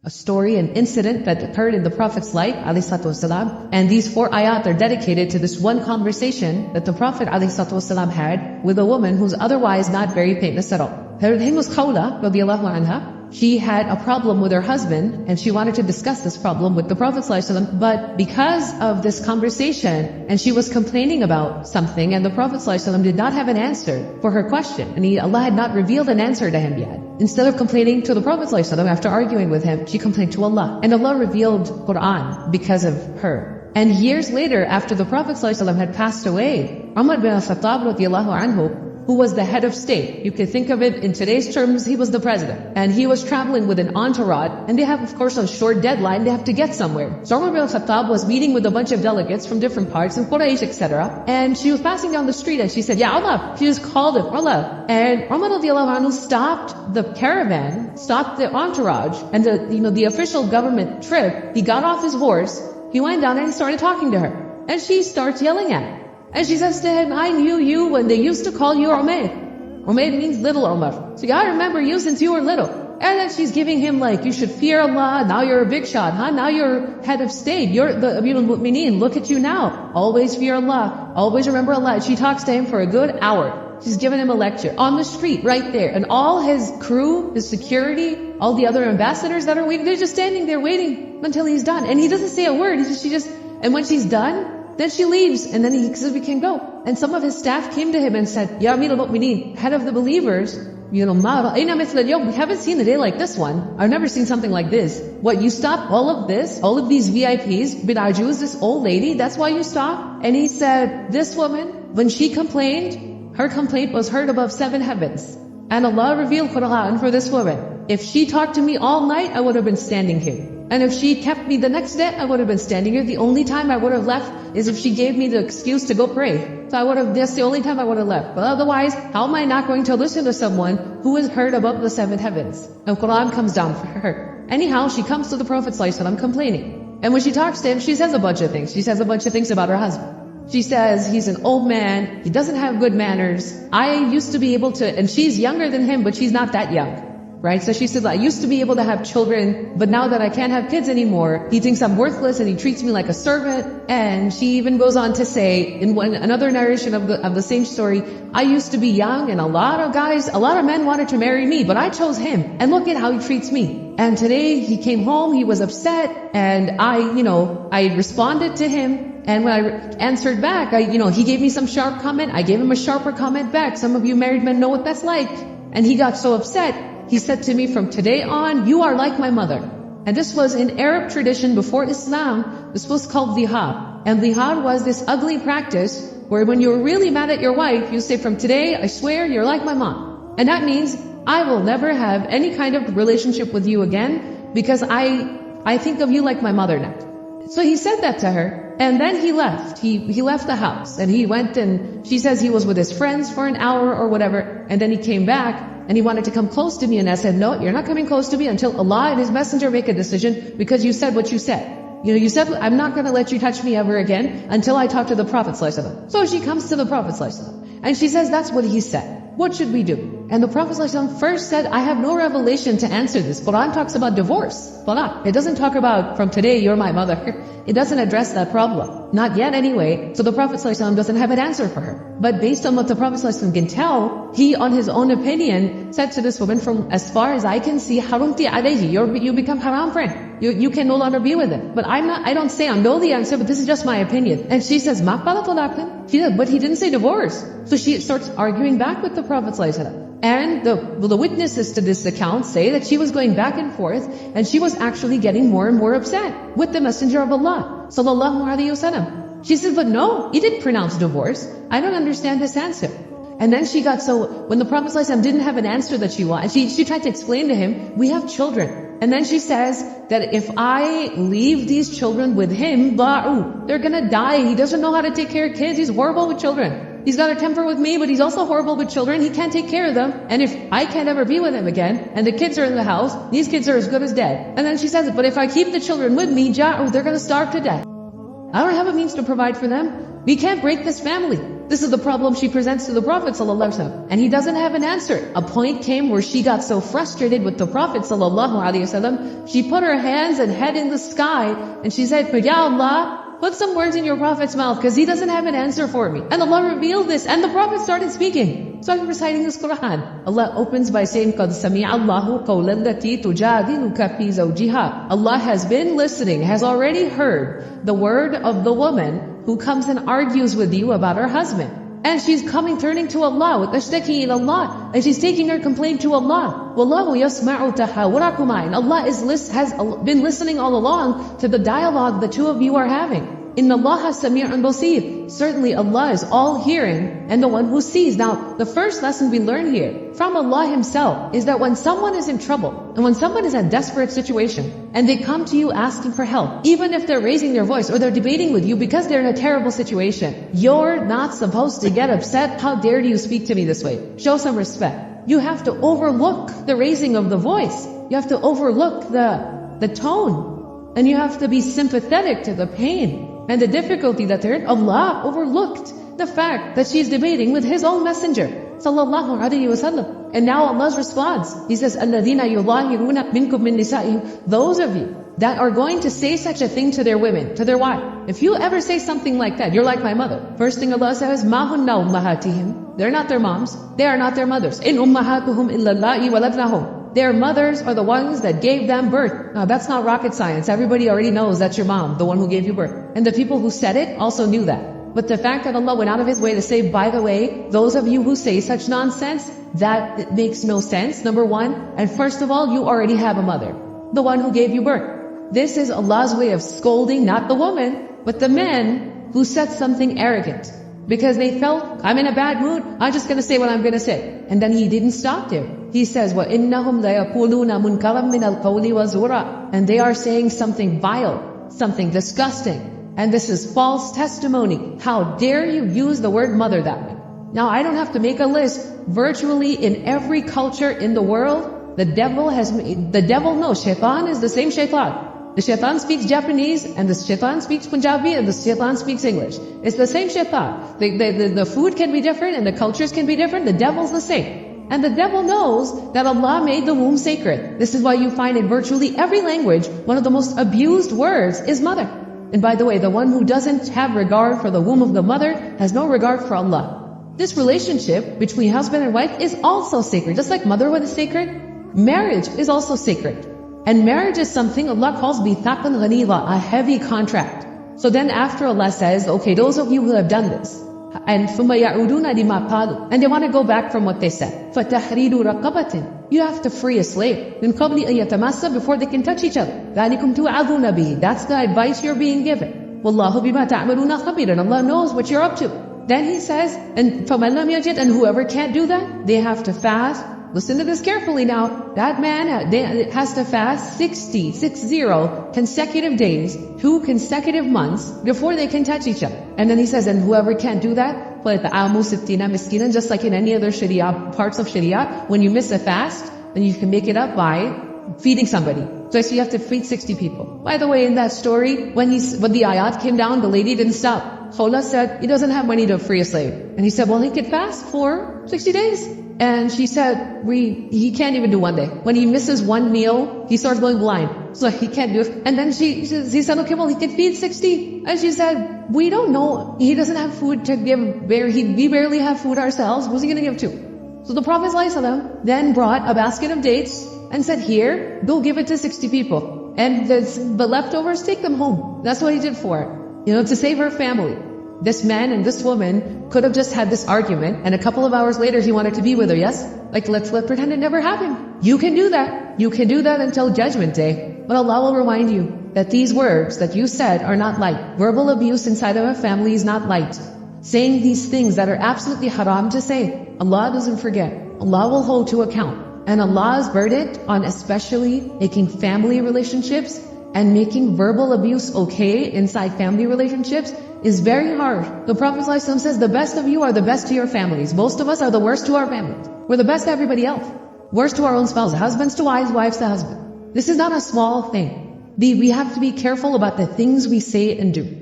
a story, an incident that occurred in the Prophet's life, ﷺ, and these 4 ayat are dedicated to this one conversation that the Prophet ﷺ had with a woman who's otherwise not very famous at all. Her name was Khawla, radiallahu anha. She had a problem with her husband, and she wanted to discuss this problem with the Prophet ﷺ, but because of this conversation, and she was complaining about something, and the Prophet ﷺ did not have an answer for her question, and Allah had not revealed an answer to him yet. Instead of complaining to the Prophet ﷺ after arguing with him, she complained to Allah, and Allah revealed Quran because of her. And years later, after the Prophet ﷺ had passed away, Umar bin al-Khattab radiallahu anhu, who was the head of state. You can think of it in today's terms, he was the president. And he was traveling with an entourage, and they have, of course, a short deadline, they have to get somewhere. So Umar bin al-Khattab was meeting with a bunch of delegates from different parts, in Quraysh, etc. And she was passing down the street, and she said, Ya Umar. She just called him, Allah. And Umar radiallahu anhu stopped the caravan, stopped the entourage, and the official government trip. He got off his horse, he went down and he started talking to her. And she starts yelling at him. And she says to him, I knew you when they used to call you Umayr. Umayr means little Umar. So I remember you since you were little. And then she's giving him like, you should fear Allah, now you're a big shot, huh? Now you're head of state, you're the Amir al-Mu'mineen, look at you now. Always fear Allah, always remember Allah. And she talks to him for a good hour. She's giving him a lecture on the street right there. And all his crew, his security, all the other ambassadors that are waiting, they're just standing there waiting until he's done. And he doesn't say a word, and when she's done, then she leaves, and then he says, we can go. And some of his staff came to him and said, Ya Amir al-Mu'mineen, head of the believers, we haven't seen a day like this one. I've never seen something like this. What, you stopped all of this? All of these VIPs, bin Ajuz, this old lady, that's why you stopped? And he said, this woman, when she complained, her complaint was heard above 7 heavens. And Allah revealed Quran for this woman. If she talked to me all night, I would have been standing here. And if she kept me the next day, I would have been standing here. The only time I would have left is if she gave me the excuse to go pray. So that's the only time I would have left. But otherwise, how am I not going to listen to someone who is heard above the 7 heavens? And Quran comes down for her. Anyhow, she comes to the Prophet ﷺ complaining. And when she talks to him, she says a bunch of things. She says a bunch of things about her husband. She says, he's an old man, he doesn't have good manners. I used to be able to, and she's younger than him, but she's not that young. Right? So she said, I used to be able to have children, but now that I can't have kids anymore, he thinks I'm worthless and he treats me like a servant. And she even goes on to say, in another narration of the same story, I used to be young and a lot of men wanted to marry me, but I chose him. And look at how he treats me. And today he came home, he was upset, and I responded to him. And when I answered back, he gave me some sharp comment, I gave him a sharper comment back. Some of you married men know what that's like. And he got so upset. He said to me, from today on, you are like my mother. And this was in Arab tradition before Islam. This was called dhihar. And dhihar was this ugly practice where when you were really mad at your wife, you say, from today, I swear you're like my mom. And that means, I will never have any kind of relationship with you again because I think of you like my mother now. So he said that to her. And then he left. He left the house. And he went and she says he was with his friends for an hour or whatever. And then he came back. And he wanted to come close to me, and I said, no, you're not coming close to me until Allah and His Messenger make a decision, because you said what you said. You said, I'm not going to let you touch me ever again until I talk to the Prophet ﷺ. So she comes to the Prophet ﷺ, and she says, that's what he said. What should we do? And the Prophet ﷺ first said, I have no revelation to answer this. Quran talks about divorce. Talaq. It doesn't talk about, from today, you're my mother. It doesn't address that problem. Not yet anyway. So the Prophet ﷺ doesn't have an answer for her. But based on what the Prophet ﷺ can tell, he, on his own opinion, said to this woman, from as far as I can see, harumti alayhi, you become haram for him. You can no longer be with him. But I don't say I know the answer, but this is just my opinion. And she says, ma qala talaqan. She said, but he didn't say divorce. So she starts arguing back with the Prophet ﷺ. And the witnesses to this account say that she was going back and forth, and she was actually getting more and more upset with the Messenger of Allah, sallallahu alaihi wasallam. She said, but no, he didn't pronounce divorce. I don't understand this answer. And then she got so, when the Prophet ﷺ didn't have an answer that she wanted, she tried to explain to him, we have children. And then she says that if I leave these children with him, they're gonna die. He doesn't know how to take care of kids. He's horrible with children. He's got a temper with me, but he's also horrible with children. He can't take care of them. And if I can't ever be with him again, and the kids are in the house, these kids are as good as dead. And then she says, but if I keep the children with me, they're gonna starve to death. I don't have a means to provide for them. We can't break this family. This is the problem she presents to the Prophet ﷺ, and he doesn't have an answer. A point came where she got so frustrated with the Prophet ﷺ, she put her hands and head in the sky, and she said, Ya Allah, put some words in your Prophet's mouth, because he doesn't have an answer for me. And Allah revealed this, and the Prophet started speaking. So I'm reciting this Quran. Allah opens by saying, قَدْ سَمِعَ اللَّهُ قَوْلَ الَّتِي تُجَادِلُكَ فِي زَوْجِهَا. Allah has been listening, has already heard the word of the woman who comes and argues with you about her husband. And she's turning to Allah, وَتَشْتَكِي إِلَى اللَّهِ, and she's taking her complaint to Allah. وَاللَّهُ يَسْمَعُ تَحَاوُرَكُمَا, and Allah has been listening all along to the dialogue the two of you are having. Inna Allah Sami'un Basir. Certainly Allah is all hearing and the one who sees. Now, the first lesson we learn here from Allah Himself is that when someone is in trouble and when someone is in a desperate situation and they come to you asking for help, even if they're raising their voice or they're debating with you because they're in a terrible situation, you're not supposed to get upset. How dare you speak to me this way? Show some respect. You have to overlook the raising of the voice. You have to overlook the tone. And you have to be sympathetic to the pain and the difficulty that they're in. Allah overlooked the fact that she's debating with His own messenger, sallallahu alaihi wasallam. And now Allah's response, He says, الَّذِينَ يُظَاهِرُونَ مِنْكُمْ مِنْ نِسَائِهِمْ. Those of you that are going to say such a thing to their women, to their wife. If you ever say something like that, you're like my mother. First thing Allah says, مَا هُنَّ أُمَّهَاتِهِمْ. They're not their moms. They are not their mothers. إِنْ أُمَّهَاتُهُمْ إِلَّا اللَّائِي وَلَدْنَهُمْ. Their mothers are the ones that gave them birth. Now that's not rocket science. Everybody already knows that's your mom, the one who gave you birth. And the people who said it also knew that. But the fact that Allah went out of His way to say, by the way, those of you who say such nonsense, that it makes no sense, number one. And first of all, you already have a mother, the one who gave you birth. This is Allah's way of scolding not the woman, but the men who said something arrogant. Because they felt, I'm in a bad mood, I'm just going to say what I'm going to say. And then He didn't stop there. He says, وَإِنَّهُمْ لَيَقُولُونَ مُنْكَرًا مِنَ الْقَوْلِ وَزُورًا. And they are saying something vile, something disgusting. And this is false testimony. How dare you use the word mother that way? Now I don't have to make a list. Virtually in every culture in the world, the devil knows. Shaitan is the same shaitan. The shaitan speaks Japanese, and the shaitan speaks Punjabi, and the shaitan speaks English. It's the same shaitan. The food can be different, and the cultures can be different. The devil's the same. And the devil knows that Allah made the womb sacred. This is why you find in virtually every language, one of the most abused words is mother. And by the way, the one who doesn't have regard for the womb of the mother has no regard for Allah. This relationship between husband and wife is also sacred. Just like motherhood is sacred, marriage is also sacred. And marriage is something Allah calls bithaqan ghanila, a heavy contract. So then after Allah says, okay, those of you who have done this, and ثُمَّ يَعُودُونَ لِمَا قَالُوا, and they want to go back from what they said. فَتَحْرِيرُ رَقَبَةٍ. You have to free a slave. مِنْ قَبْلِ أَن يَتَمَاسَّ, before they can touch each other. ذَلِكُمْ تُوعَظُونَ بِهِ. That's the advice you're being given. وَاللَّهُ بِمَا تَعْمَلُونَ خَبِيرٌ. And Allah knows what you're up to. Then He says, and فَمَنْ لَمْ يَجِدْ, and whoever can't do that, they have to fast. Listen to this carefully now. That man has to fast 60 consecutive days, 2 consecutive months, before they can touch each other. And then He says, and whoever can't do that, فَيَطْعَمُ سِتِّينَ مِسْكِينًا. Just like in any other Sharia, parts of Sharia, when you miss a fast, then you can make it up by feeding somebody. So you have to feed 60 people. By the way, in that story, when the ayat came down, the lady didn't stop. Khawla said, he doesn't have money to free a slave. And he said, well, he could fast for 60 days. And she said, he can't even do one day. When he misses one meal, he starts going blind. So he can't do it. And then he said, okay, well, he can feed 60. And she said, we don't know. He doesn't have food to give. We barely have food ourselves. Who's he going to give to? So the Prophet ﷺ then brought a basket of dates and said, here, go give it to 60 people. And the leftovers, take them home. That's what he did for her. To save her family. This man and this woman could have just had this argument, and a couple of hours later he wanted to be with her, yes? Like, let's pretend it never happened. You can do that. You can do that until Judgment Day. But Allah will remind you that these words that you said are not light. Verbal abuse inside of a family is not light. Saying these things that are absolutely haram to say, Allah doesn't forget. Allah will hold to account. And Allah's verdict on especially making family relationships and making verbal abuse okay inside family relationships is very hard. The Prophet ﷺ says, the best of you are the best to your families. Most of us are the worst to our families. We're the best to everybody else. Worst to our own spouses. Husbands to wives, wives to husbands. This is not a small thing. We have to be careful about the things we say and do.